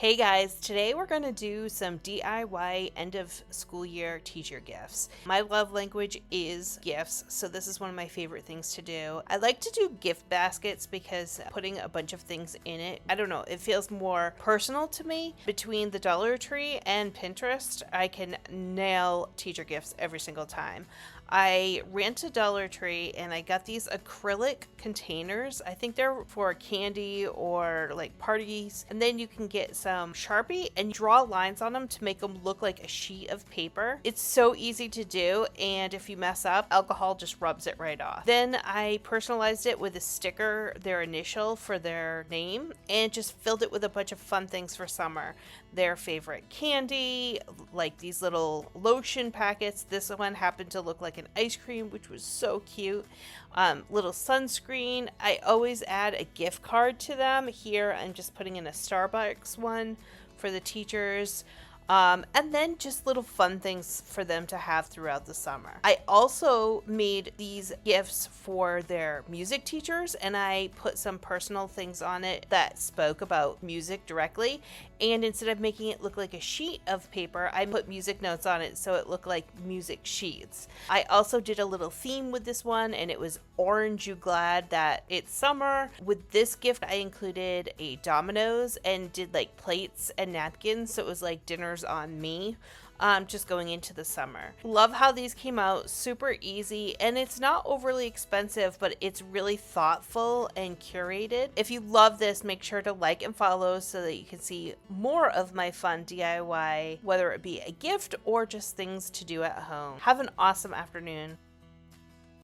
Hey guys, today we're going to do some DIY end of school year teacher gifts. My love language is gifts, so this is one of my favorite things to do. I like to do gift baskets because putting a bunch of things in it, I don't know, it feels more personal to me. Between the Dollar Tree and Pinterest, I can nail teacher gifts every single time. I ran to Dollar Tree and I got these acrylic containers. I think they're for candy or like parties. And then you can get some Sharpie and draw lines on them to make them look like a sheet of paper. It's so easy to do, and if you mess up, alcohol just rubs it right off. Then I personalized it with a sticker, their initial for their name, and just filled it with a bunch of fun things for summer. Their favorite candy, like these little lotion packets. This one happened to look like an ice cream, which was so cute. Little sunscreen. I always add a gift card to them. Here I'm just putting in a Starbucks one for the teachers. And then just little fun things for them to have throughout the summer. I also made these gifts for their music teachers, and I put some personal things on it that spoke about music directly. And instead of making it look like a sheet of paper, I put music notes on it so it looked like music sheets. I also did a little theme with this one, and it was Orange You Glad That It's Summer. With this gift, I included a dominoes and did like plates and napkins, so it was like dinners on me. Just going into the summer. Love how these came out, super easy, and it's not overly expensive, but it's really thoughtful and curated. If you love this, make sure to like and follow so that you can see more of my fun DIY, whether it be a gift or just things to do at home. Have an awesome afternoon.